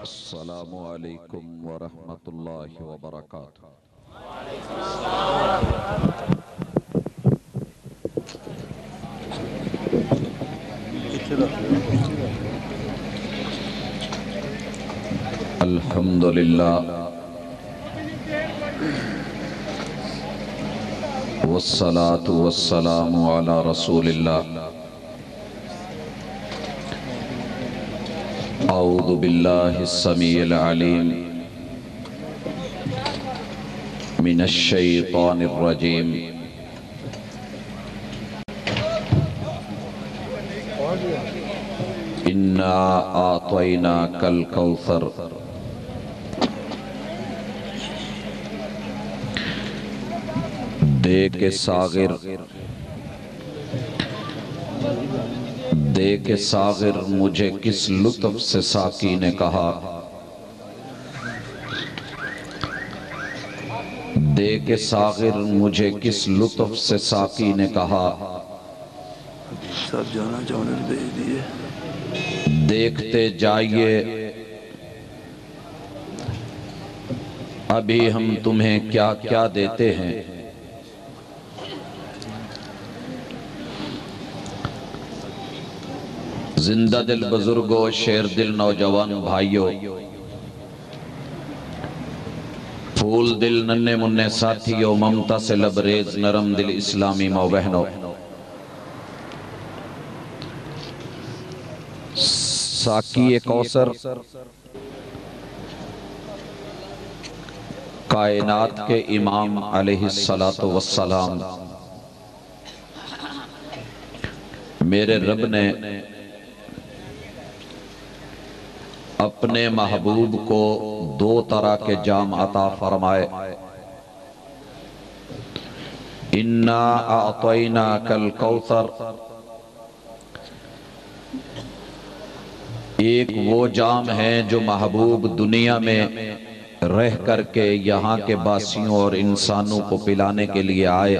السلام علیکم ورحمۃ اللہ وبرکاتہ۔ الحمدللہ والصلاة والسلام علی رسول اللہ۔ اعوذ باللہ السمیع العلیم من الشیطان الرجیم۔ انا اعطیناک الکوثر۔ دے کے ساغر مجھے کس لطف سے ساقی نے کہا، دے کے ساغر مجھے کس لطف سے ساقی نے کہا، سب جانا چاہنے بھیج دیئے۔ دیکھتے جائیے ابھی ہم تمہیں کیا کیا دیتے ہیں۔ زندہ دل بزرگوں، شیر دل نوجوان بھائیوں، پھول دل ننھے منھے ساتھیوں، ممتا سے لبریز نرم دل اسلامی ماں بہنوں، ساقی کوثر کائنات کے امام علیہ السلام، میرے رب نے اپنے محبوب کو دو طرح کے جام عطا فرمائے۔ انا اعطیناک الکوثر، ایک وہ جام ہے جو محبوب دنیا میں رہ کر کے یہاں کے باسیوں اور انسانوں کو پلانے کے لیے آئے۔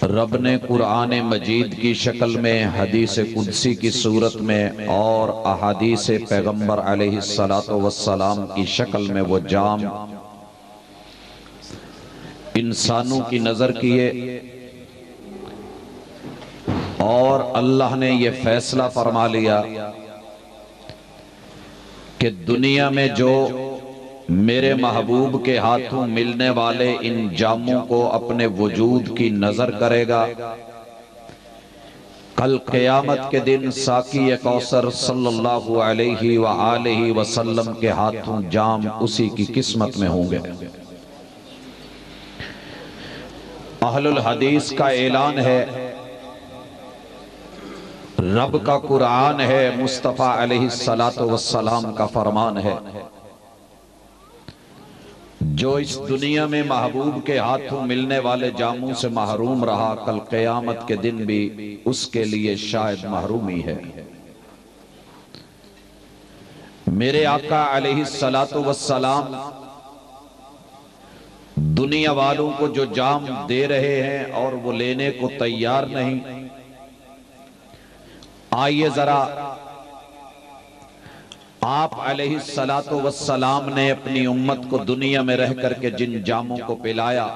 رب نے قرآن مجید کی شکل میں، حدیث قدسی کی صورت میں اور احادیث پیغمبر علیہ السلام کی شکل میں وہ جام انسانوں کی نظر کیے، اور اللہ نے یہ فیصلہ فرما لیا کہ دنیا میں جو میرے محبوب کے ہاتھوں ملنے والے ان جاموں کو اپنے وجود کی نظر کرے گا، کل قیامت کے دن ساقی کوثر صلی اللہ علیہ وآلہ وسلم کے ہاتھوں جام اسی کی قسمت میں ہوں گے۔ اہل الحدیث کا اعلان ہے، رب کا قرآن ہے، مصطفیٰ علیہ السلام کا فرمان ہے، جو اس دنیا میں محبوب کے ہاتھوں ملنے والے جاموں سے محروم رہا، کل قیامت کے دن بھی اس کے لیے شاید محرومی ہے۔ میرے آقا علیہ السلام دنیا والوں کو جو جام دے رہے ہیں اور وہ لینے کو تیار نہیں، آئیے ذرا آپ علیہ السلام نے اپنی امت کو دنیا میں رہ کر کے جن جاموں کو پلایا،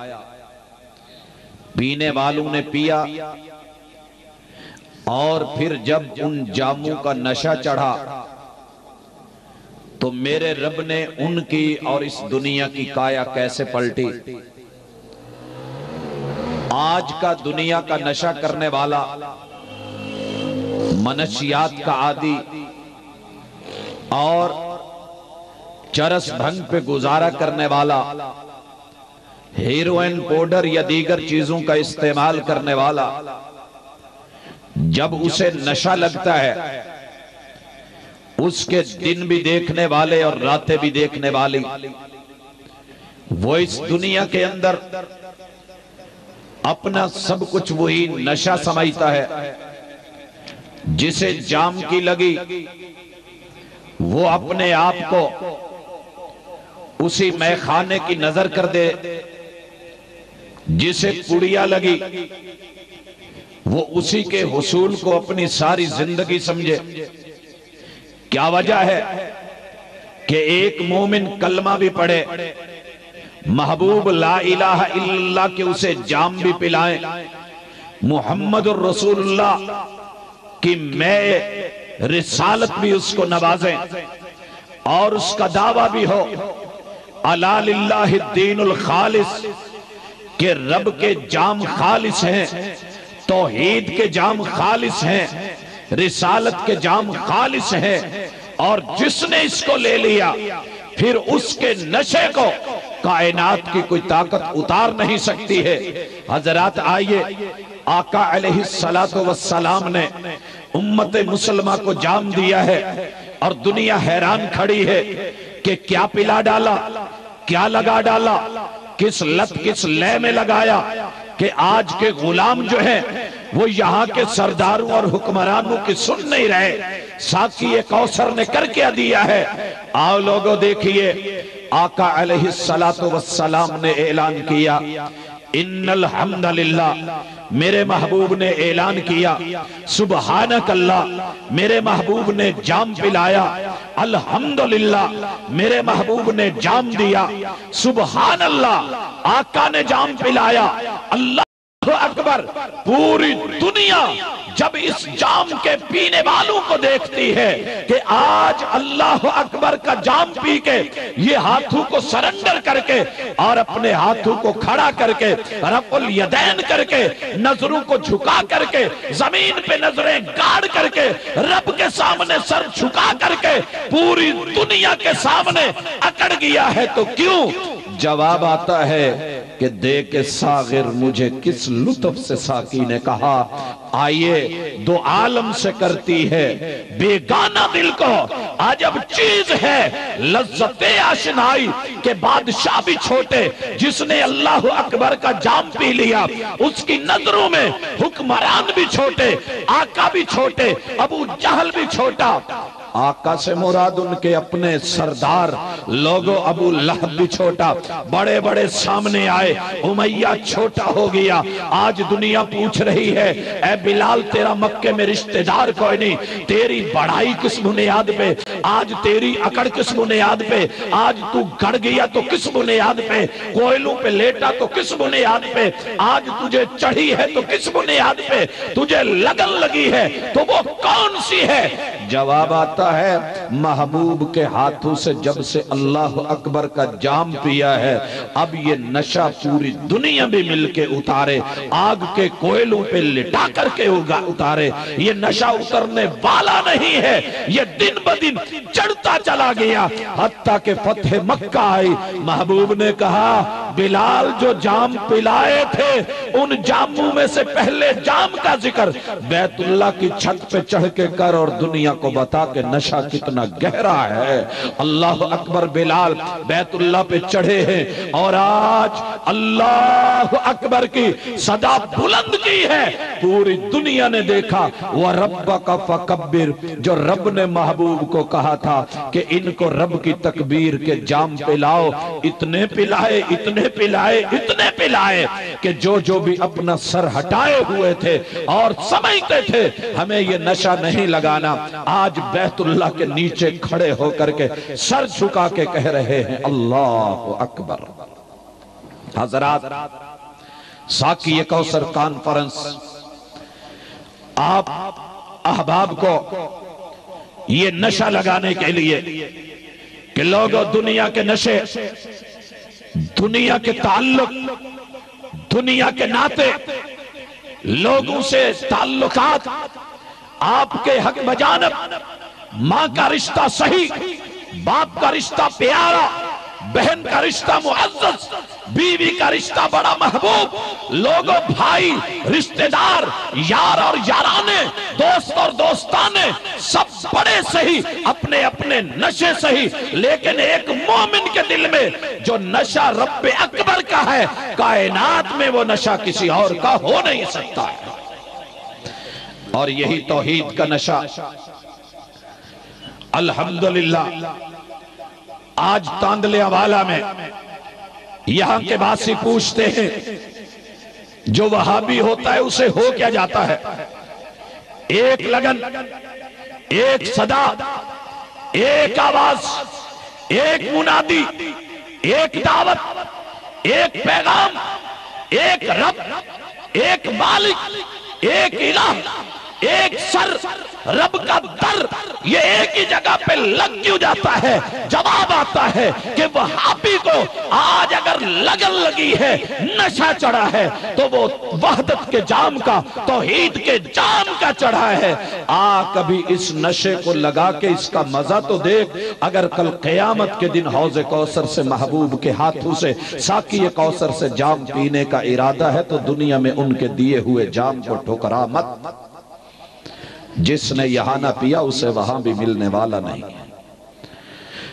پینے والوں نے پیا، اور پھر جب ان جاموں کا نشہ چڑھا تو میرے رب نے ان کی اور اس دنیا کی کایا کیسے پلٹی۔ آج کا دنیا کا نشہ کرنے والا، منشیات کا عادی اور چرس بھنگ پہ گزارا کرنے والا، ہیروئن پاؤڈر یا دیگر چیزوں کا استعمال کرنے والا، جب اسے نشہ لگتا ہے، اس کے دن بھی دیکھنے والے اور راتیں بھی دیکھنے والی، وہ اس دنیا کے اندر اپنا سب کچھ وہی نشہ سمجھتا ہے۔ جسے جام کی لگی وہ اپنے آپ کو اسی میخانے کی نظر کر دے، جسے پڑیا لگی وہ اسی کے حصول کو اپنی ساری زندگی سمجھے۔ کیا وجہ ہے کہ ایک مومن کلمہ بھی پڑھے، محبوب لا الہ الا اللہ کے اسے جام بھی پلائیں، محمد الرسول اللہ کی میں رسالت بھی اس کو نوازیں، اور اس کا دعویٰ بھی ہو الا للہ الدین الخالص، کہ رب کے جام خالص ہیں، توحید کے جام خالص ہیں، رسالت کے جام خالص ہیں، اور جس نے اس کو لے لیا پھر اس کے نشے کو کائنات کی کوئی طاقت اتار نہیں سکتی ہے۔ حضرات آئیے، آقا علیہ السلام نے امت مسلمہ کو جام دیا ہے اور دنیا حیران کھڑی ہے کہ کیا پلا ڈالا، کیا لگا ڈالا، کس لت کس لے میں لگایا کہ آج کے غلام جو ہیں وہ یہاں کے سرداروں اور حکمرانوں کی سن نہیں رہے۔ ساقی کوثر نے کر کیا دیا ہے۔ آؤ لوگوں دیکھیے، آقا علیہ السلام نے اعلان کیا، ان الحمدللہ، میرے محبوب نے اعلان کیا، سبحانک اللہ، میرے محبوب نے جام پلایا، الحمدللہ، میرے محبوب نے جام دیا، سبحان اللہ، آقا نے جام پلایا، اللہ اکبر۔ پوری دنیا جب اس جام کے پینے والوں کو دیکھتی ہے کہ آج اللہ اکبر کا جام پی کے یہ ہاتھوں کو سرنڈر کر کے اور اپنے ہاتھوں کو کھڑا کر کے رفع الیدین کر کے نظروں کو جھکا کر کے زمین پہ نظریں گاڑ کر کے رب کے سامنے سر جھکا کر کے پوری دنیا کے سامنے اکڑ گیا ہے، تو کیوں؟ جواب آتا ہے کہ دے کے ساغر مجھے کس لطف سے ساقی نے کہا، آئیے دو عالم سے کرتی ہے بیگانہ دل کو عجب چیز ہے لذت آشنائی، کہ بادشاہ بھی چھوٹے جس نے اللہ اکبر کا جام پی لیا، اس کی نظروں میں حکمران بھی چھوٹے، آقا بھی چھوٹے، ابو جہل بھی چھوٹا۔ آقا سے مراد ان کے اپنے سردار لوگوں، ابو لہب بھی چھوٹا، بڑے بڑے سامنے آئے، امیہ چھوٹا ہو گیا۔ آج دنیا پوچھ رہی ہے، اے بلال تیرا مکے میں رشتہ دار کوئی نہیں، تیری بڑائی کس بنیاد پہ، آج تیری اکڑ کس بنیاد پہ، آج تو گڑ گیا تو کس بنیاد پہ، کوئلوں پہ لیٹا تو کس بنیاد پہ، آج تجھے چڑھی ہے تو کس بنیاد پہ، تجھے لگن لگی ہے تو وہ کون سی ہے؟ جواب آتا ہے، محبوب کے ہاتھوں سے جب سے اللہ اکبر کا جام پیا ہے، اب یہ نشہ پوری دنیا بھی مل کے اتارے، آگ کے کوئلوں پہ لٹا کر کے اتارے، یہ نشہ اترنے والا نہیں ہے، یہ دن بدن چڑھتا چلا گیا، حتیٰ کہ فتح مکہ آئی۔ محبوب نے کہا، بلال جو جام پلائے تھے ان جاموں میں سے پہلے جام کا ذکر بیت اللہ کی چھت پہ چڑھ کے کر اور دنیا کو بتا کہ نشہ کتنا گہرا ہے۔ اللہ اکبر، بلال بیت اللہ پہ چڑھے ہیں اور آج اللہ اکبر کی صدا بلند کی ہے، پوری دنیا نے دیکھا۔ وَرَبَّكَ فَكَبِّرْ، جو رب نے محبوب کو کہا تھا کہ ان کو رب کی تکبیر کے جام پلاؤ، اتنے پلائے اتنے پلائے اتنے پلائے کہ جو بھی اپنا سر ہٹائے ہوئے تھے اور سمجھتے تھے ہمیں یہ نشہ نہیں لگانا، آج بیت اللہ کے نیچے کھڑے ہو کر کے سر جھکا کے کہہ رہے ہیں اللہ اکبر۔ حضرات، ساقی کوثر کانفرنس آپ احباب کو یہ نشہ لگانے کے لیے کہ لوگوں دنیا کے نشے، دنیا کے تعلق، دنیا کے ناطے، لوگوں سے تعلقات، آپ کے حق بجانب ماں کا رشتہ صحیح، باپ کا رشتہ پیارا، بہن کا رشتہ معزز، بیوی کا رشتہ بڑا محبوب، لوگوں بھائی، رشتہ دار، یار اور یارانے، دوست اور دوستانے، سب بڑے صحیح، اپنے اپنے نشے صحیح، لیکن ایک مومن کے دل میں جو نشہ رب اکبر کا ہے، کائنات میں وہ نشہ کسی اور کا ہو نہیں سکتا ہے۔ اور یہی توحید کا نشہ الحمدللہ آج تاندلے والا میں یہاں کے باسی پوچھتے ہیں جو وہابی ہوتا ہے اسے ہو کیا جاتا ہے؟ ایک لگن، ایک صدا، ایک آواز، ایک منادی، ایک دعوت، ایک پیغام، ایک رب، ایک مالک، ایک الہ، ایک سر، رب کا در، یہ ایک ہی جگہ پہ لگ کیوں جاتا ہے؟ جواب آتا ہے کہ وہابی کو آج اگر لگن لگی ہے، نشہ چڑھا ہے، تو وہ وحدت کے جام کا، توحید کے جام کا چڑھا ہے۔ کبھی اس نشے کو لگا کے اس کا مزہ تو دیکھ۔ اگر کل قیامت کے دن حوض کوثر سے محبوب کے ہاتھوں سے ساقی کوثر سے جام پینے کا ارادہ ہے تو دنیا میں ان کے دیے ہوئے جام کو ٹھکرا مت۔ جس نے یہاں نہ پیا اسے وہاں بھی ملنے والا نہیں۔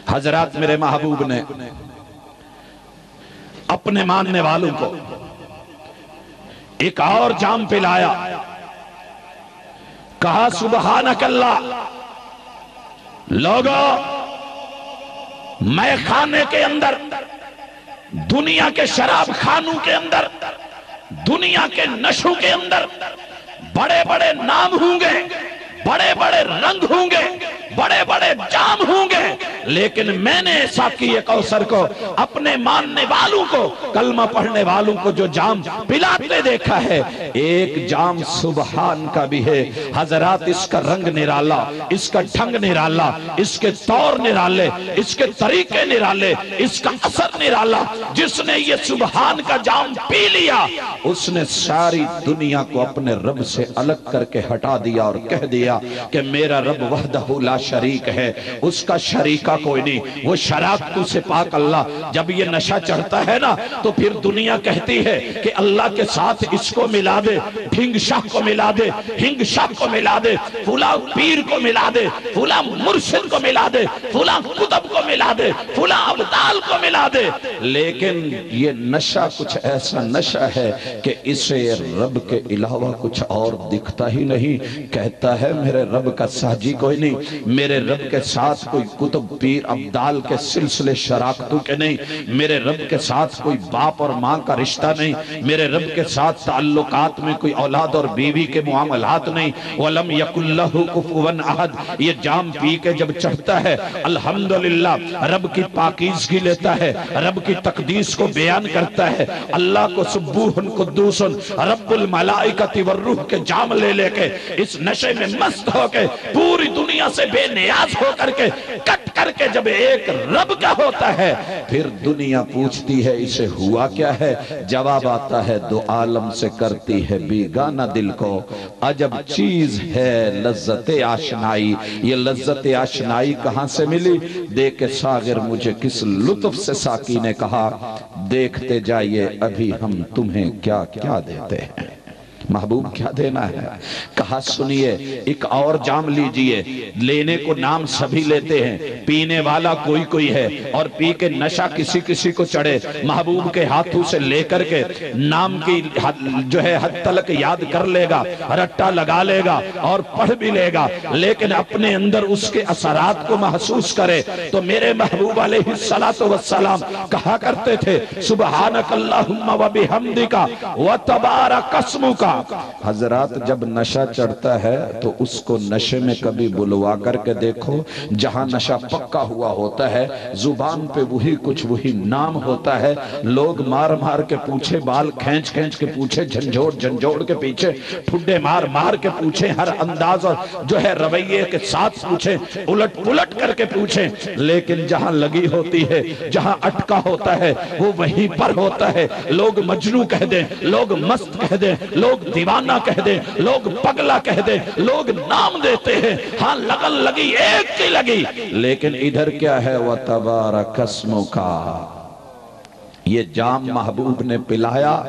حضرات، میرے محبوب نے اپنے ماننے والوں کو ایک اور جام پلایا، کہا سبحانک اللہ، لوگو میں خانے کے اندر، دنیا کے شراب خانوں کے اندر، دنیا کے نشوں کے اندر بڑے بڑے نام ہوں گے، بڑے بڑے رنگ ہوں گے، بڑے بڑے جام ہوں گے، لیکن میں نے ساقی کوثر کو، اپنے ماننے والوں کو، کلمہ پڑھنے والوں کو جو جام پلاتے دیکھا ہے، ایک جام سبحان کا بھی ہے۔ حضرات، اس کا رنگ نرالا، اس کا ڈھنگ نرالا، اس کے طور نرالے، اس کے طریقے نرالے، اس کا اثر نرالا۔ جس نے یہ سبحان کا جام پی لیا، اس نے ساری دنیا کو اپنے رب سے الگ کر کے ہٹا دیا اور کہہ دیا کہ میرا رب وحدہ لا شریک ہے، اس کا شریکہ کوئی نہیں۔ وہ شراکتوں سے پاک اللہ، جب یہ نشہ چڑھتا ہے نا تو پھر دنیا کہتی ہے کہ اللہ کے ساتھ اس کو ملا دے، ڈھنگ شاہ کو ملا دے، ہنگ شاہ کو ملا دے، فلاں پیر کو ملا دے، فلاں مرشد کو ملا دے، فلاں قطب کو ملا دے، فلاں ابدال کو ملا دے۔ لیکن یہ نشہ کچھ ایسا نشہ ہے کہ اسے رب کے علاوہ کچھ اور دکھتا ہی نہیں۔ کہتا ہے میرے رب کا ساجی کوئی نہیں، میرے رب کے ساتھ کوئی قطب پیر ابدال کے سلسلے شراکتوں کے نہیں، میرے رب کے ساتھ کوئی باپ اور ماں کا رشتہ نہیں، میرے رب کے ساتھ تعلقات میں کوئی اولاد اور بیوی کے معاملات نہیں۔ وَلَمْ يَكُنْ لَهُ كُفُوًا أَحَدٌ، یہ جام پی کے جب چڑھتا ہے الحمدللہ رب کی پاکیزگی لیتا ہے، رب کی تقدیس کو بیان کرتا ہے، اللہ کو سبوح قدوس رب الملائکۃ والروح کے جام لے لے کے اس نشے میں مست ہو کے پوری دنیا سے بے نیاز ہو کر کے کٹ کر کے جب ایک رب کا ہوتا ہے، پھر دنیا پوچھتی ہے اسے ہوا کیا ہے؟ جواب آتا ہے دو عالم سے کرتی ہے بیگانہ دل کو، عجب چیز ہے لذت آشنائی۔ یہ لذت آشنائی کہاں سے ملی؟ دیکھ ساغر مجھے کس لطف سے ساقی نے کہا، دیکھتے جائیے ابھی ہم تمہیں کیا کیا دیتے ہیں۔ محبوب کیا دینا ہے؟ کہا سنیے، ایک اور جام لیجئے۔ لینے کو نام سبھی لیتے ہیں، پینے والا کوئی کوئی ہے، اور پی کے نشہ کسی کسی کو چڑھے۔ محبوب کے ہاتھوں سے لے کر کے نام کی جو ہے حد تلک یاد کر لے گا، رٹا لگا لے گا اور پڑھ بھی لے گا، لیکن اپنے اندر اس کے اثرات کو محسوس کرے تو میرے محبوب علیہ السلام کہا کرتے تھے سبحانک اللہم و بحمدک و تبارک اسمک۔ حضرات، جب نشہ چڑھتا ہے تو اس کو نشے میں کبھی بلوا کر کے دیکھو، جہاں نشہ پکا ہوا ہوتا ہے زبان پہ وہی نام ہوتا ہے، لوگ مار مار کے پوچھے، بال کھینچ کھینچ کے پوچھے، جھنجھوڑ کے پیچھے، ٹھڈے مار مار کے پوچھے، ہر انداز اور جو ہے رویے کے ساتھ پوچھے، الٹ پلٹ کر کے پوچھے، لیکن جہاں لگی ہوتی ہے، جہاں اٹکا ہوتا ہے وہ وہیں پر ہوتا ہے۔ لوگ مجنو کہہ دیں، لوگ مست کہہ دیں، لوگ دیوانہ کہہ دیں، لوگ پگلا کہہ دیں، لوگ نام دیتے ہیں، ہاں لگن لگی ایک کی لگی، لیکن ادھر کیا ہے؟ وَتَبَارَكَ اسْمُكَ۔ یہ جام محبوب نے پلایا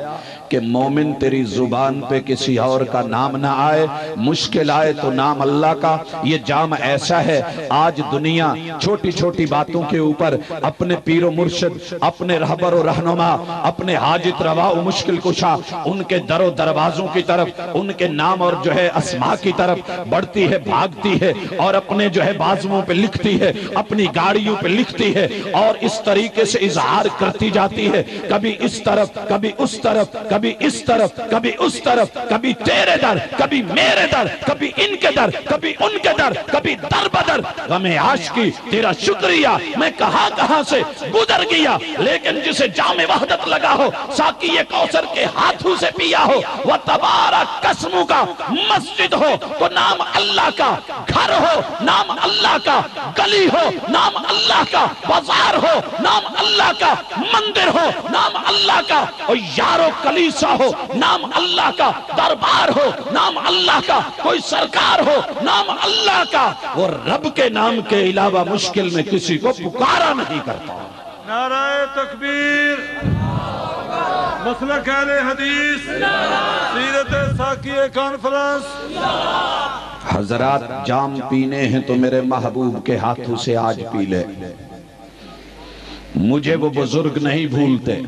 کہ مومن تیری زبان پہ کسی اور کا نام نہ آئے، مشکل آئے تو نام اللہ کا۔ یہ جام ایسا ہے، آج دنیا چھوٹی چھوٹی باتوں کے اوپر اپنے پیر و مرشد، اپنے رہبر و رہنما، اپنے حاجت روا و مشکل کشا، ان کے در و دروازوں کی طرف، ان کے نام اور جو ہے اسماء کی طرف بڑھتی ہے، بھاگتی ہے، اور اپنے جو ہے بازوؤں پہ لکھتی ہے، اپنی گاڑیوں پہ لکھتی ہے، اور اس طریقے سے اظہار کرتی جاتی ہے، کبھی اس طرف، کبھی اس طرف، کبھی اس طرف کبھی اس طرف، کبھی تیرے در کبھی میرے در، کبھی ان کے در کبھی ان کے در، کبھی در بدر غم عاشقی تیرا شکریہ میں کہاں سے گزر گیا، لیکن جسے جام وحدت لگا ہو، ساقی کوثر کے ہاتھوں سے پیا ہو، وہ تبارک قسموں کا مسجد ہو تو نام اللہ کا گھر ہو، نام اللہ کا گلی ہو، نام اللہ کا بازار ہو، نام اللہ کا مندر ہو، نام اللہ کا یارو کلیسا ہو، نام اللہ کا دربار ہو، نام اللہ کا کوئی سرکار ہو، نام اللہ کا، وہ رب کے نام کے علاوہ مشکل میں کسی کو پکارا نہیں کرتا۔ نعرہ تکبیر، مسلک اہل حدیث، سیرت ساقی کانفرنس۔ حضرات جام پینے ہیں تو میرے محبوب کے ہاتھوں سے آج پی لے، مجھے وہ بزرگ نہیں بھولتے۔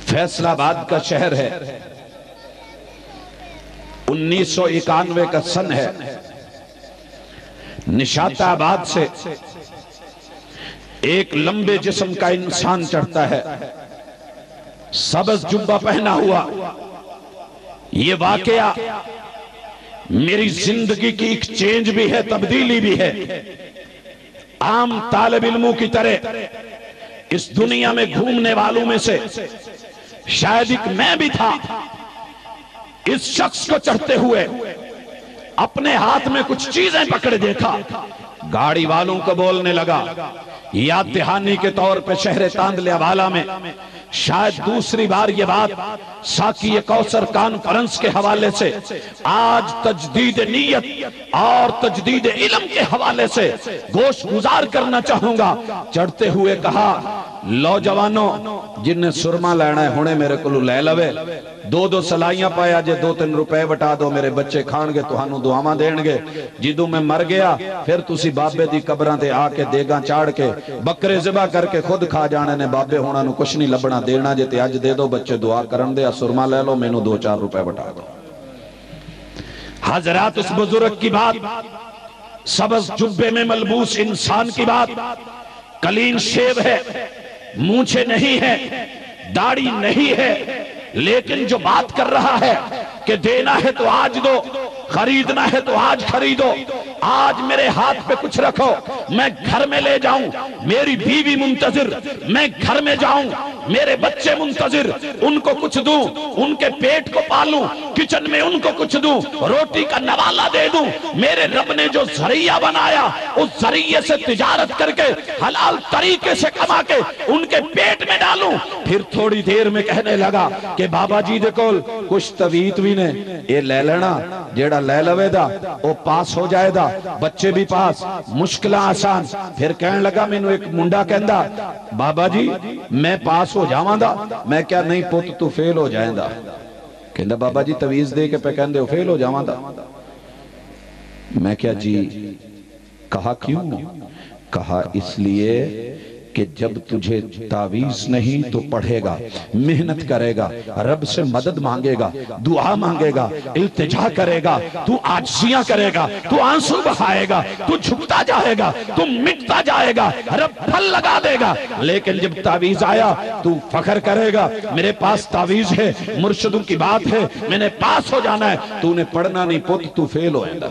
فیصل آباد کا شہر ہے، 1991 کا سن ہے، نشاط آباد سے ایک لمبے جسم کا انسان چڑھتا ہے، سبز جبہ پہنا ہوا۔ یہ واقعہ میری زندگی کی ایک چینج بھی ہے، تبدیلی بھی ہے۔ عام طالب علموں کی طرح اس دنیا میں گھومنے والوں میں سے شاید ایک میں بھی تھا۔ اس شخص کو چڑھتے ہوئے اپنے ہاتھ میں کچھ چیزیں پکڑے دیکھا، گاڑی والوں کو بولنے لگا۔ یاد دہانی کے طور پہ شہر تاندلے والا میں شاید دوسری بار یہ بات ساقی کوثر کانفرنس کے حوالے سے، آج تجدید نیت اور تجدید علم کے حوالے سے گوش گزار کرنا چاہوں گا۔ چڑھتے ہوئے کہا، لو جوانوں جن سرما لینا ہے ہونے میرے کو لے لوے، دو سلائیاں پایا جے 2-3 روپے بٹا دو، میرے بچے کھان گے تو ہانوں دعاواں دین گے، جدوں میں مر گیا پھر تسی بابے دی قبراں تے آ کے دیگاں چاڑ کے بکرے ذبح کر کے خود کھا جانے نے، بابے ہونا نو کچھ نہیں لبنا دینا جے تے اج دے دو، بچے دعا کرن دے، سرما لے لو، مینوں 2-4 روپے بٹا دو۔ حضرات اس بزرگ کی بات، سبز جبے میں ملبوس انسان کی بات، کلین شیب ہے، مونچھے نہیں ہے، داڑھی نہیں ہے، لیکن جو بات کر رہا ہے کہ دینا ہے تو آج دو، خریدنا ہے تو آج خریدو، آج میرے ہاتھ پہ کچھ رکھو، میں گھر میں لے جاؤں، میری بیوی منتظر، میں گھر میں جاؤں، میرے بچے منتظر، ان کو کچھ دوں، ان کے پیٹ کو پالوں، کچن میں ان کو کچھ دوں، روٹی کا نوالہ دے دوں، میرے رب نے جو ذریعہ بنایا اس ذریعے سے تجارت کر کے حلال طریقے سے کما کے ان کے پیٹ میں ڈالوں۔ پھر تھوڑی دیر میں کہنے لگا کہ بابا جی دے کول کچھ تویت بھی نے، یہ لے لینا، جیڑا لے لوے دا وہ پاس ہو جائے دا، بچے بھی پاس، مشکلہ آسان۔ پھر کہنے لگا میں نے ایک منڈا کہندا، بابا جی میں پاس ہو جاواں دا، میں کیا نہیں پوت تو فیل ہو جائیں دا، کہندا بابا جی تویز دے کے پہ کہندے ہو فیل ہو جاواں دا، میں کیا جی، کہا کیوں؟ کہا اس لیے کہ جب تجھے تعویذ نہیں تو پڑھے گا، محنت کرے گا، رب سے مدد مانگے گا، دعا مانگے گا، التجا کرے گا، تو عاجزیاں کرے گا، تو آنسو بہائے گا، تو جھکتا جائے گا، تو مٹتا جائے گا، رب پھل لگا دے گا۔ لیکن جب تعویذ آیا تو فخر کرے گا، میرے پاس تعویذ ہے، مرشدوں کی بات ہے، میں نے پاس ہو جانا ہے، تو نے پڑھنا نہیں پوت تو فیل ہوئے گا۔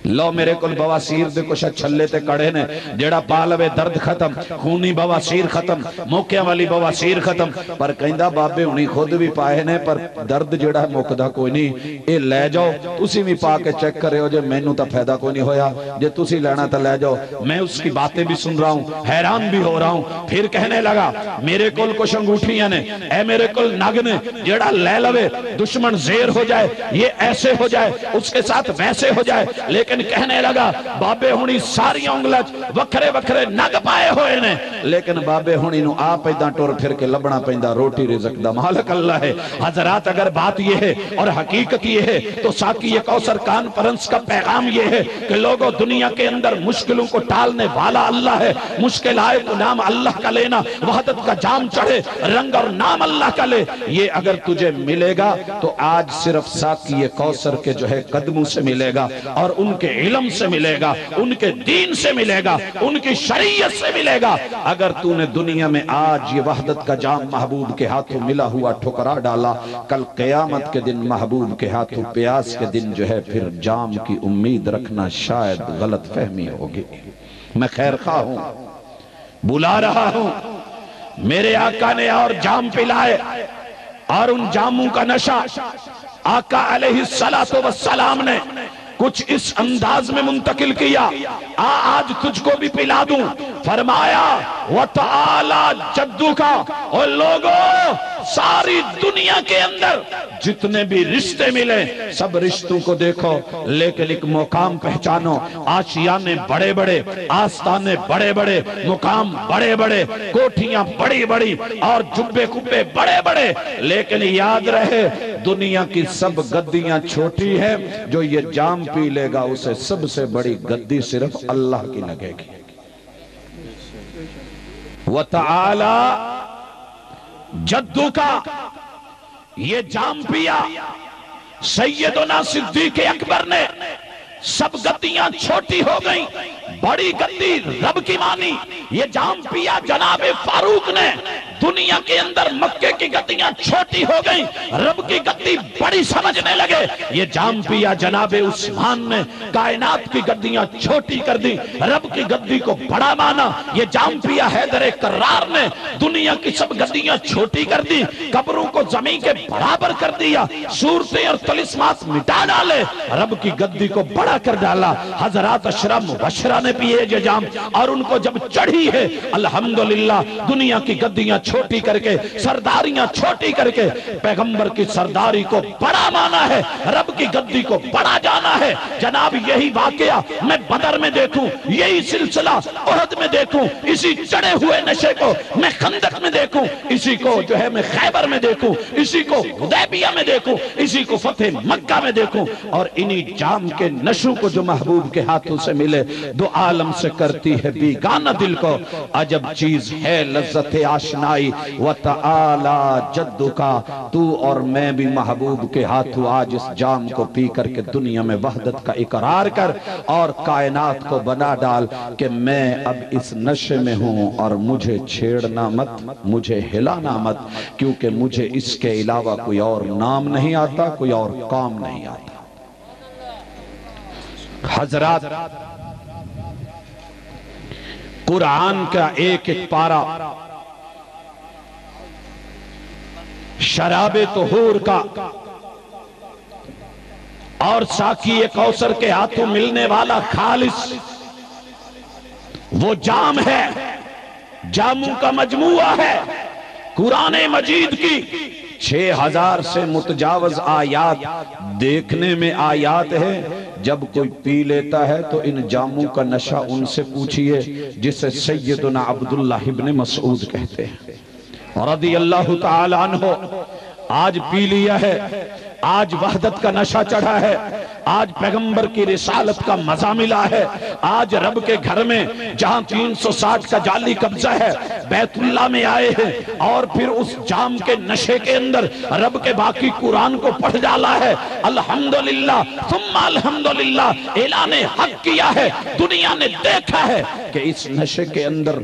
لو میرے کل بواسیر دے کچھ چھلے تے کڑے نے، جیڑا پالوے درد ختم، خونی بواسیر ختم، موقعہ والی بواسیر ختم، پر کہندہ بابے انہی خود بھی پائے نے، پر درد جیڑا موقعہ کوئی نہیں، اے لے جاؤ، تسی بھی پا کے چیک کرے ہو، جے میں نو تا فیدہ کوئی نہیں ہویا، جے تسی لینا تا لے جاؤ۔ میں اس کی باتیں بھی سن رہا ہوں، حیران بھی ہو رہا ہوں۔ پھر کہنے لگا میرے کل کچھ انگوٹھیاں نے، اے میرے کل نگ نے، جیڑا لے لوے دشمن زیر ہو جائے، یہ ایسے ہو جائے، اس کے ساتھ ویسے ہو جائے، لیکن کہنے لگا بابے ہونی ساری انگلچ وکھرے وکھرے نگ پائے ہوئے نے، لیکن بابے ہونی نو آپ ایداں ٹور پھر کے لبنا پیندہ روٹی رزق دا مالک اللہ ہے۔ حضرات اگر بات یہ ہے اور حقیقت یہ ہے تو ساقی کوثر کانفرنس کا پیغام یہ ہے کہ لوگوں دنیا کے اندر مشکلوں کو ٹالنے والا اللہ ہے، مشکل آئے تو نام اللہ کا لینا، وحدت کا جام چڑھے رنگ اور نام اللہ کا لے، یہ اگر تجھے ملے گا تو آج صرف ساقی کوثر کے جو ہے قدموں سے ملے گا، اور ان کے علم سے ملے گا، ان کے دین سے ملے گا، ان کی شریعت سے ملے گا۔ اگر تو نے دنیا میں آج یہ وحدت کا جام محبوب کے ہاتھوں ملا ہوا ٹھکرا ڈالا، کل قیامت کے دن محبوب کے ہاتھوں پیاس کے دن جو ہے پھر جام کی امید رکھنا شاید غلط فہمی ہوگی۔ میں خیر خواہ ہوں، بلا رہا ہوں، میرے آقا نے اور جام پلائے اور ان جاموں کا نشہ آقا علیہ السلام نے کچھ اس انداز میں منتقل کیا، آج تجھ کو بھی پلا دوں۔ فرمایا وَتَعَالَى جَدُّكَ، اور لوگوں ساری دنیا کے اندر جتنے بھی رشتے ملے سب رشتوں کو دیکھو، لیکن ایک مقام پہچانو، آشیانے بڑے بڑے، آستانے بڑے بڑے، مقام بڑے بڑے، کوٹھیاں بڑی بڑی اور جبے کبے بڑے بڑے، لیکن یاد رہے دنیا کی سب گدیاں چھوٹی ہیں، جو یہ جام پی لے گا اسے سب سے بڑی گدی صرف اللہ کی لگے گی۔ وَتَعَالَى جَدُّكَ، یہ جام پیا سیدنا صدیق اکبر نے، سب گدیاں چھوٹی ہو گئیں، بڑی گدی رب کی مانی۔ یہ جام پیا جناب فاروق نے، دنیا کے اندر مکے کی گدیاں چھوٹی ہو گئیں، رب کی گدی بڑی سمجھنے لگے۔ یہ جام پیا جناب عثمان نے، کائنات کی گدیاں چھوٹی کر دی، رب کی گدی کو بڑا مانا۔ یہ جام پیا حیدر کرار نے، دنیا کی سب گدیاں چھوٹی کر دی، قبروں کو زمین کے برابر کر دیا، صورتیں اور طلسمات مٹا ڈالے، رب کی گدی کو بڑا کر ڈالا۔ حضرات اشرا مبشرہ نے پیے یہ جام، اور ان کو جب چڑھی ہے الحمدللہ دنیا کی گدیاں چھوٹی کر کے، سرداریاں چھوٹی کر کے، پیغمبر کی سرداری کو بڑا مانا ہے، رب کی گدی کو بڑا جانا ہے۔ جناب یہی واقعہ میں بدر میں دیکھوں، یہی سلسلہ احد میں دیکھوں، اسی چڑھے ہوئے نشے کو میں خندق میں دیکھوں، اسی کو جو ہے میں خیبر میں دیکھوں، اسی کو حدیبیہ میں دیکھوں، اسی کو فتح مکہ میں دیکھوں، اور انہی جام کے نشوں کو جو محبوب کے ہاتھوں سے ملے دو عالم سے کرتی ہے بیگانہ دل کو۔ عجب چیز ہے لذت آشنائی، وَتَعَالَى جَدُّكَ، تو اور میں بھی محبوب کے ہاتھوں آج اس جام کو پی کر کے دنیا میں وحدت کا اقرار کر اور کائنات کو بنا ڈال کہ میں اب اس نشے میں ہوں، اور مجھے چھیڑنا مت، مجھے ہلانا مت، کیونکہ مجھے اس کے علاوہ کوئی اور نام نہیں آتا، کوئی اور کام نہیں آتا۔ حضرات قرآن کا ایک ایک پارہ شراب طہور کا اور ساقی کوثر کے ہاتھوں ملنے والا خالص وہ جام ہے، جاموں کا مجموعہ ہے۔ قرآن مجید کی 6000 سے متجاوز آیات، دیکھنے میں آیات ہے، جب کوئی پی لیتا ہے تو ان جاموں کا نشہ ان سے پوچھئے جسے سیدنا عبداللہ ابن مسعود کہتے ہیں رضی اللہ تعالی عنہ۔ آج پی لیا ہے، آج وحدت کا نشہ چڑھا ہے، آج پیغمبر کی رسالت کا مزہ ملا ہے، آج رب کے گھر میں جہاں 360 کا جعلی قبضہ ہے بیت اللہ میں آئے ہیں، اور پھر اس جام کے نشے کے اندر رب کے باقی قرآن کو پڑھ ڈالا ہے۔ الحمدللہ ثم الحمدللہ اعلان حق کیا ہے، دنیا نے دیکھا ہے کہ اس نشے کے اندر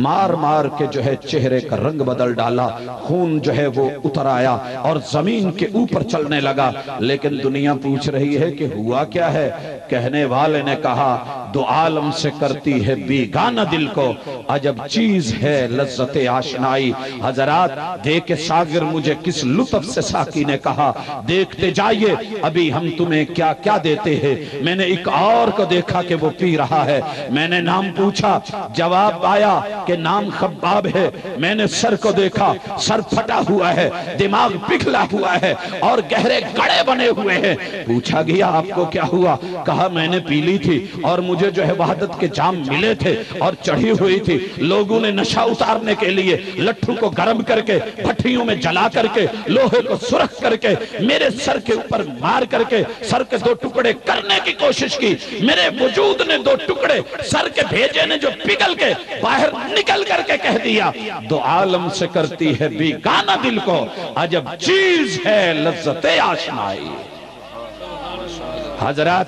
مار مار کے جو ہے چہرے کا رنگ بدل ڈالا، خون جو ہے وہ اتر آیا اور زمین کے اوپر چلنے لگا، لیکن دنیا پوچھ رہی ہے کہ ہوا کیا ہے؟ کہنے والے نے کہا دو عالم سے کرتی ہے بیگانہ دل کو، عجب چیز ہے لذت آشنائی۔ حضرات دیکھ ساغر مجھے کس لطف سے ساقی نے کہا دیکھتے جائیے ابھی ہم تمہیں کیا کیا دیتے ہیں۔ میں نے ایک اور کو دیکھا کہ وہ پی رہا ہے، میں نے نام پوچھا، جواب آیا کہ نام خباب ہے۔ میں نے سر کو دیکھا، سر پھٹا ہوا ہے، دماغ پگھلا ہوا ہے اور گہرے گڑے بنے ہوئے ہیں۔ پوچھا گیا آپ کو کیا ہوا؟ کہا میں نے پی لی تھی اور مجھے جو ہے وحدت کے جام ملے تھے اور چڑھی ہوئی تھی، لوگوں نے نشہ اتارنے کے لیے لٹھو کو گرم کر کے بھٹیوں میں جلا کر کے لوہے کو سرخ کر کے میرے سر کے اوپر مار کر کے سر کے 2 ٹکڑے کرنے کی کوشش کی، میرے وجود نے 2 ٹکڑے سر کے بھیجے نے جو پگھل کے باہر نکل کر کے کہہ دیا دو عالم سے کرتی ہے بیگانہ دل کو، عجب چیز ہے لذت آشنائی۔ حضرات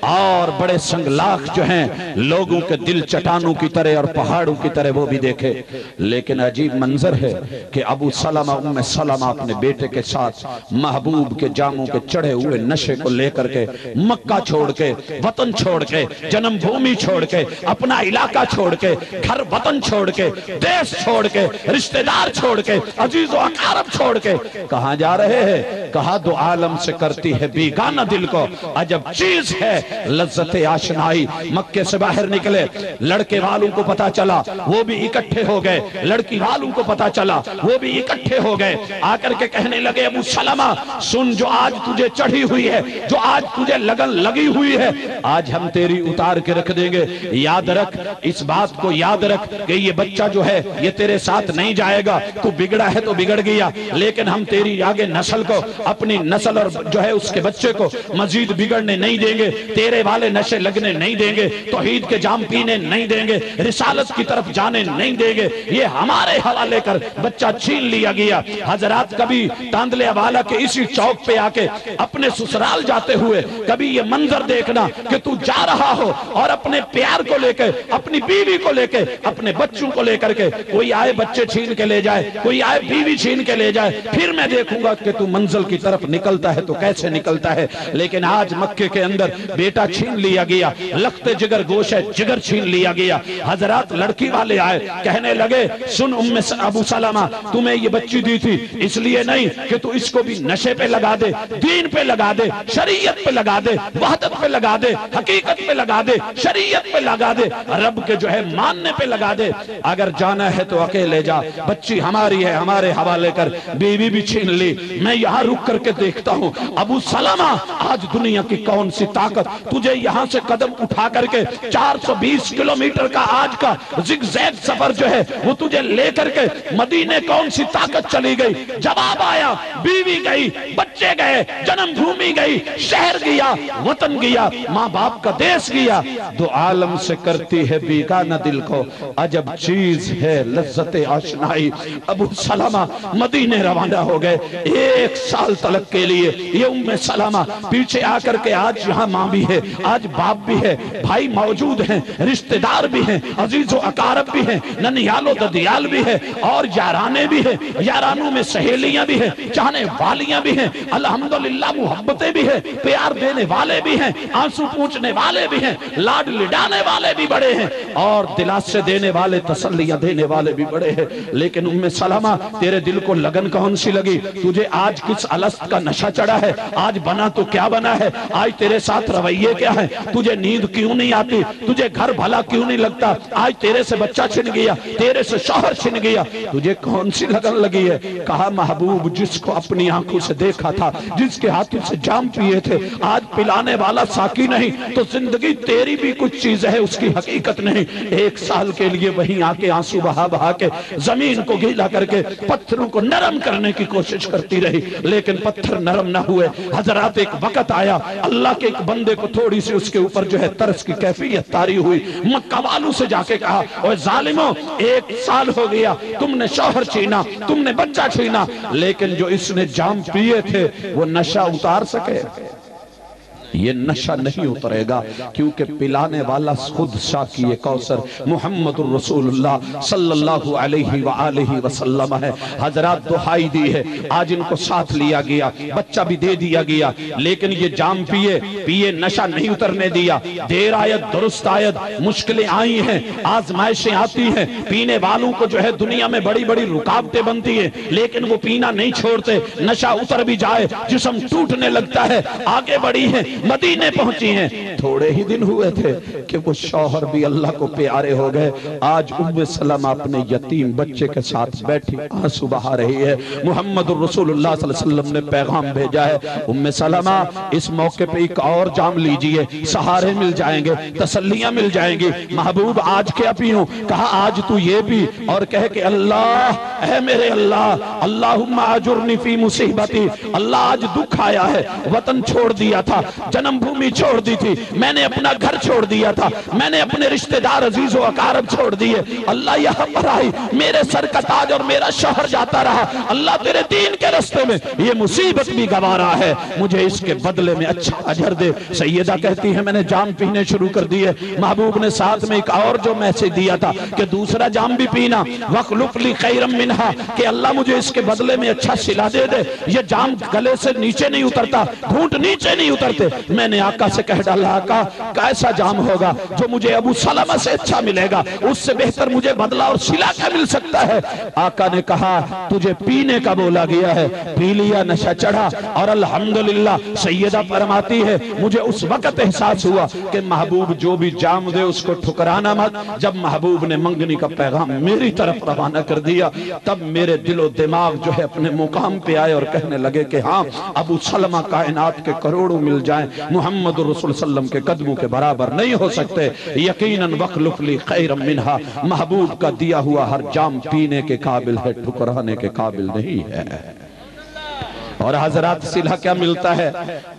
اور بڑے سنگلاخ جو ہیں لوگوں کے دل چٹانوں کی طرح اور پہاڑوں کی طرح وہ بھی دیکھے. لیکن عجیب منظر ہے کہ ابو سلمہ ام سلمہ اپنے بیٹے کے ساتھ محبوب کے جاموں کے چڑھے ہوئے نشے کو لے کر کے مکہ چھوڑ کے وطن چھوڑ کے جنم بھومی چھوڑ کے اپنا علاقہ چھوڑ کے گھر وطن چھوڑ کے دیش چھوڑ کے رشتہ دار چھوڑ کے عزیز و اقارب چھوڑ کے کہاں جا رہے ہیں؟ کہا دو عالم سے کرتی ہے بیگانہ دل کو عجب چیز ہے لذت آشنائی. مکے سے باہر نکلے, لڑکے والوں کو پتا چلا وہ بھی اکٹھے ہو گئے, لڑکی والوں کو پتا چلا وہ بھی اکٹھے ہو گئے. آ کر کے کہنے لگے ابو سلمہ سن, جو آج تجھے چڑھی ہوئی ہے, جو آج تجھے لگن لگی ہوئی ہے, آج ہم تیری اتار کے رکھ دیں گے. یاد رکھ, اس بات کو یاد رکھ کہ یہ بچہ جو ہے یہ تیرے ساتھ نہیں جائے گا. تو بگڑا ہے تو بگڑ گیا, لیکن ہم تیری آگے نسل کو, اپنی نسل اور جو ہے اس کے بچے کو مزید بگڑنے نہیں دیں گے, تیرے والے نشے لگنے نہیں دیں گے, توحید کے جام پینے نہیں دیں گے, رسالت کی طرف جانے نہیں دیں گے. یہ ہمارے حوالے کر بچہ چھین لیا گیا. حضرات کبھی تاندلے والا کے اسی چوک پہ آ کے اپنے سسرال جاتے ہوئے کبھی یہ منظر دیکھنا کہ تو جا رہا ہو اور اپنے پیار کو لے کے, اپنی بیوی کو لے کے, اپنے بچوں کو لے کر کے, کوئی آئے بچے چھین کے لے جائے, کوئی آئے بیوی چھین کے لے جائے, پھر میں دیکھوں گا کہ تو منزل کی طرف نکلتا ہے تو کیسے نکلتا ہے. لیکن آج مکے کے اندر بیٹا چھین لیا گیا, لخت جگر گوش ہے, جگر چھین لیا گیا. حضرات لڑکی والے آئے, کہنے لگے سن ابو سلمہ تمہیں یہ بچی دی تھی اس لیے نہیں کہ تو اس کو بھی نشے پہ لگا دے, دین پہ لگا دے, شریعت پہ لگا دے, وحدت پہ لگا دے, حقیقت پہ لگا دے, شریعت پہ لگا دے, رب کے جو ہے ماننے پہ لگا دے. اگر جانا ہے تو اکیلے جا, بچی ہماری ہے, ہمارے حوالے کر. بیوی بھی چھین لی. میں یہاں رک کر کے دیکھتا ہوں ابو سلمہ آج دنیا کی کون سی طاقت تجھے یہاں سے قدم اٹھا کر کے 420 کلومیٹر کا آج کا زگ زیگ سفر جو ہے وہ تجھے لے کر کے مدینے کون سی طاقت چلی گئی. جواب آیا, بیوی گئی, بچے گئے, جنم بھومی گئی, شہر گیا, وطن گیا, ماں باپ کا دیش گیا. دو عالم سے کرتی ہے بیگانہ دل کو عجب چیز ہے لذت آشنائی. ابو سلمہ مدینے روانہ ہو گئے 1 سال تلک کے لیے. یہ ام سلمہ پیچھے آ کر کے آج یہاں ماں بھی ہے, آج باپ بھی ہے, بھائی موجود ہیں, رشتہ دار بھی ہیں, عزیز و اقارب بھی ہیں, ننیال و ددیال بھی ہے, اور یارانے بھی ہیں, یارانوں میں سہیلیاں بھی ہیں, چاہنے والیاں بھی ہیں, الحمدللہ محبتیں بھی ہیں, پیار دینے والے بھی ہیں, آنسو پوچھنے والے بھی ہیں, لاڈ لڈانے والے بھی بڑے ہیں, اور دلاسے دینے والے, تسلیاں دینے والے بھی بڑے ہیں. لیکن ام سلمہ تیرے دل کو لگن کون سی لگی؟ تجھے آج کس الست کا نشہ چڑھا ہے؟ آج بنا تو کیا بنا ہے؟ آج تیرے ساتھ رویے کیا ہیں؟ تجھے نیند کیوں نہیں آتی؟ تجھے گھر بھلا کیوں نہیں لگتا؟ آج تیرے سے بچہ چھن گیا, تیرے سے شوہر چھن گیا, تجھے کون سی لگن لگی ہے؟ کہا محبوب جس کو اپنی آنکھوں سے دیکھا تھا, جس کے ہاتھوں سے جام پیے تھے, آج پلانے والا ساقی نہیں تو زندگی تیری بھی کچھ چیز ہے اس کی حقیقت نہیں. 1 سال کے لیے وہیں آ کے آنسو بہا بہا کے زمین کو گیلا کر کے پتھروں کو نرم کرنے کی کوشش کرتی رہی, لیکن پتھر نرم نہ ہوئے. حضرات ایک وقت آیا اللہ کے ایک بندے کو تھوڑی سی اس کے اوپر جو ہے ترس کی کیفیت طاری ہوئی. مکہ والوں سے جا کے کہا اوہ ظالموں, 1 سال ہو گیا تم نے شوہر چھینا, تم نے بچہ چھینا, لیکن جو اس نے جام پیے تھے وہ نشہ اتار سکے؟ یہ نشہ نہیں اترے گا, کیونکہ پلانے والا خود ساقی کوثر محمد الرسول اللہ صلی اللہ علیہ وآلہ وسلم ہے. حضرات دہائی دی ہے, آج ان کو ساتھ لیا گیا, بچہ بھی دے دیا گیا, لیکن یہ جام پیے نشہ نہیں اترنے دیا. دیر آیت درست آیت, مشکلیں آئی ہیں, آزمائشیں آتی ہیں, پینے والوں کو جو ہے دنیا میں بڑی بڑی رکاوٹیں بنتی ہیں, لیکن وہ پینا نہیں چھوڑتے. نشہ اتر بھی جائے جسم ٹوٹنے لگتا ہے, آگے بڑھی ہیں, مدینے پہنچی ہیں. تھوڑے ہی دن ہوئے تھے کہ وہ شوہر بھی اللہ کو پیارے ہو گئے. آج ام سلمہ اپنے یتیم بچے کے ساتھ بیٹھی آنسو بہا رہی ہے. محمد الرسول اللہ صلی اللہ علیہ وسلم نے پیغام بھیجا ہے, ام سلمہ اس موقع پہ ایک اور جام لیجئے, سہارے مل جائیں گے, تسلیاں مل جائیں گی. محبوب آج کیا پیوں؟ کہا آج تو یہ بھی, اور کہے کہ اللہ اے میرے اللہ اللہم اجرنی فی مصیبتی، اللہ آج دکھ آیا ہے، وطن چھوڑ دیا تھا، جنم بھومی چھوڑ دی تھی، میں نے اپنا گھر چھوڑ دیا تھا، میں نے اپنے رشتہ دار عزیز و اقارب چھوڑ دیے، اللہ یہاں پر آئی، میرے سر کا تاج اور میرا شوہر جاتا رہا، اللہ تیرے دین کے راستے میں یہ مصیبت بھی گوارا ہے، مجھے اس کے بدلے میں اچھا اجر دے۔ سیدہ کہتی ہے میں نے جام پینے شروع کر دیے، محبوب نے ساتھ میں ایک اور جو میسج دیا تھا کہ دوسرا جام بھی پینا، وَخْلُفْ لِي خَيْرًا مِنْهَا، کہ اللہ مجھے اس کے بدلے میں اچھا صلہ دے دے، یہ جام گلے سے نیچے نہیں اترتا، گھونٹ نیچے نہیں اترتے۔ میں نے آقا سے کہہ ڈالا آقا کیسا جام ہوگا جو مجھے ابو سلمہ سے اچھا ملے گا، اس سے بہتر مجھے بدلہ اور صلہ کیا مل سکتا ہے؟ آقا نے کہا تجھے پینے کا بولا گیا ہے، پی لیا، نشہ چڑھا، اور الحمدللہ سیدہ فرماتی ہے مجھے اس وقت احساس ہوا کہ محبوب جو بھی جام دے اس کو ٹھکرانا مت۔ جب محبوب نے منگنی کا پیغام میری طرف روانہ کر دیا تب میرے دل و دماغ جو ہے اپنے مقام پہ آئے اور کہنے لگے کہ ہاں ابو سلمہ کائنات کے کروڑوں مل جائیں محمد رسول صلی اللہ علیہ وسلم کے قدموں کے برابر نہیں ہو سکتے۔ یقیناً وَخْلُفْ لِي خَيْرًا مِنْهَا، محبوب کا دیا ہوا ہر جام پینے کے قابل ہے، ٹھکرانے کے قابل نہیں ہے۔ اور حضرات صلہ کیا ملتا ہے؟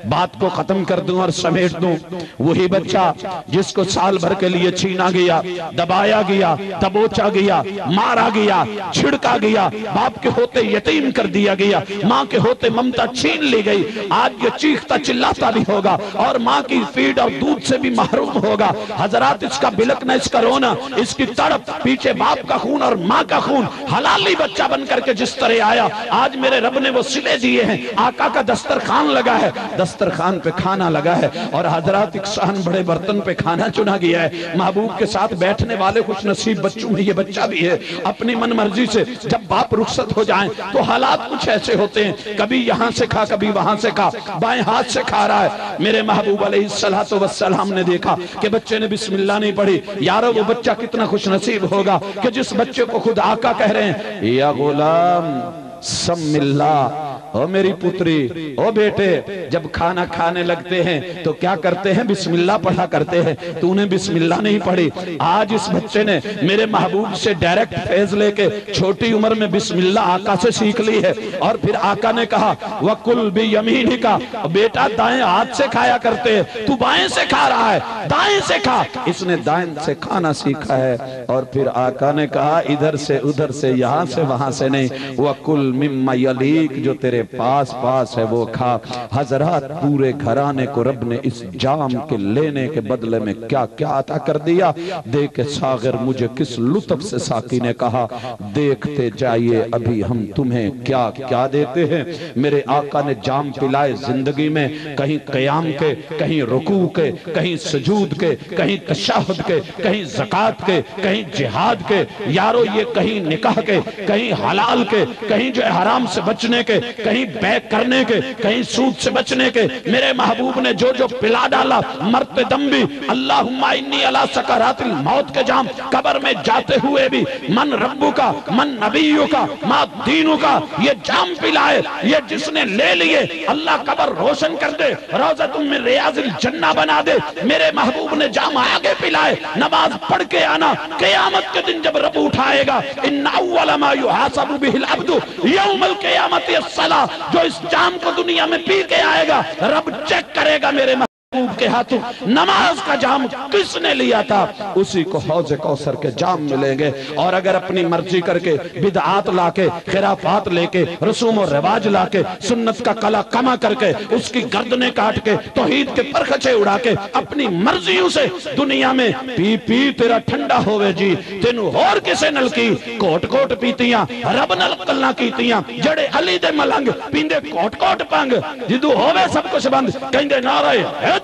بات کو ختم کر دوں اور سمیٹ دوں، وہی بچہ جس کو سال بھر کے لیے چھینا گیا، دبایا گیا، دبوچا گیا، مارا گیا، چھڑکا گیا، باپ کے ہوتے یتیم کر دیا گیا، ماں کے ہوتے ممتا چھین لی گئی، آج یہ چیختا چلاتا بھی ہوگا اور ماں کی فیڈ اور دودھ سے بھی محروم ہوگا۔ حضرات اس کا بلکنا، اس کا رونا، اس کی تڑپ، پیچھے باپ کا خون اور ماں کا خون، حلالی بچہ بن کر کے جس طرح آیا، آج میرے رب نے وہ صلے دیے ہیں، آقا کا دسترخوان لگا ہے، دسترخوان پہ کھانا لگا ہے، اور حضرات ایک صحن بڑے برتن پہ کھانا چنا گیا ہے، محبوب کے ساتھ بیٹھنے والے خوش نصیب بچوں میں یہ بچہ بھی ہے۔ اپنی من مرضی سے جب باپ رخصت ہو جائیں تو حالات کچھ ایسے ہوتے ہیں، کبھی یہاں سے کھا کبھی وہاں سے کھا، بائیں ہاتھ سے کھا رہا ہے۔ میرے محبوب علیہ السلام نے دیکھا کہ بچے نے بسم اللہ نہیں پڑھی، یارو وہ بچہ کتنا خوش نصیب ہوگا کہ جس بچے کو خود آقا کہہ رہے ہیں یا غلام سم اللہ، او میری پتری، او بیٹے، جب کھانا کھانے لگتے ہیں تو کیا کرتے ہیں؟ بسم اللہ پڑھا کرتے ہیں، تو انہیں بسم اللہ نہیں پڑھی۔ آج اس بچے نے میرے محبوب سے ڈائریکٹ فیض لے کے چھوٹی عمر میں بسم اللہ آقا سے سیکھ لی ہے، اور پھر آقا نے کہا وَقُلْ بِيَمِينِكَ، بیٹا دائیں ہاتھ سے کھایا کرتے ہیں، تو بائیں سے کھا رہا ہے، دائیں سے کھا۔ اس نے دائیں سے کھانا سیکھا ہے، اور پھر آقا نے کہا ادھر سے ادھر سے، یہاں سے وہاں سے نہیں، وَقُلْ مِمَّا يَلِيكَ، جو تیرے پاس ہے وہ کھا۔ حضرات پورے گھرانے کو رب نے اس جام کے لینے کے بدلے میں کیا کیا عطا کر دیا؟ دیکھ ساغر مجھے کس لطف سے ساقی نے کہا دیکھتے جائیے ابھی ہم تمہیں کیا کیا دیتے ہیں۔ میرے آقا نے جام پلائے زندگی میں، کہیں قیام کے، کہیں رکوع کے، کہیں سجود کے، کہیں تشہد کے، کہیں زکاة کے، کہیں جہاد کے، یارو یہ کہیں نکاح کے، کہیں حلال کے، کہیں جو حرام سے بچنے کے، کہیں بیک کرنے کے، کہیں سود سے بچنے کے۔ میرے محبوب نے جو جو پلا ڈالا مرتے دم بھی اللہم انی علی سکرات الموت کے جام، قبر میں جاتے ہوئے بھی من ربو کا، من نبیو کا، ما دینو کا، یہ جام پلائے، یہ جس نے لے لیے اللہ قبر روشن کر دے، روضۃ من ریاض الجنہ بنا دے۔ میرے محبوب نے جام آگے پلائے، نماز پڑھ کے آنا، قیامت کے دن جب رب اٹھائے گا ان اول ما یحاسب بہ العبد یوم القیامت الصلاۃ، جو اس جام کو دنیا میں پی کے آئے گا رب چیک کرے گا میرے محبوب کے ہاتھوں نماز کا جام کس نے لیا تھا، اسی کو حوض کوثر کے جام ملیں گے۔ اور اگر اپنی مرضی کر کے بدعات لا کے، خرافات لے کے، رسوم و رواج لا کے، سنت کا کلا کما کر کے، اس کی گردنیں کاٹ کے، توحید کے پرخچے اڑا کے، اپنی مرضیوں سے دنیا میں پی پی تیرا ٹھنڈا ہوئے جی، تینو اور کسے نل کی کوٹ کوٹ پیتیاں، رب نل کلنا کیتیاں، جڑے علی دے ملنگ پیندے کوٹ کوٹ پنگ، جدو ہوئے سب کچھ بند کہیں نعرہ حیدری۔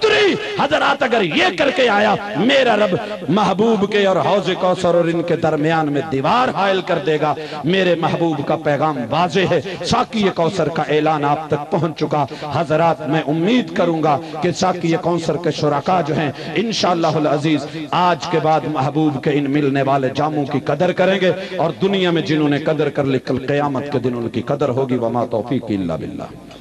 حضرات اگر یہ کر کے آیا میرا رب محبوب کے اور حوض کوثر اور ان کے درمیان میں دیوار حائل کر دے گا۔ میرے محبوب کا پیغام واضح ہے، ساقی کوثر کا اعلان آپ تک پہنچ چکا۔ حضرات میں امید کروں گا کہ ساقی کوثر کے شرکاء جو ہیں انشاءاللہ العزیز آج کے بعد محبوب کے ان ملنے والے جاموں کی قدر کریں گے، اور دنیا میں جنہوں نے قدر کر لی کل قیامت کے دن ان کی قدر ہوگی۔ وما توفیق الا باللہ۔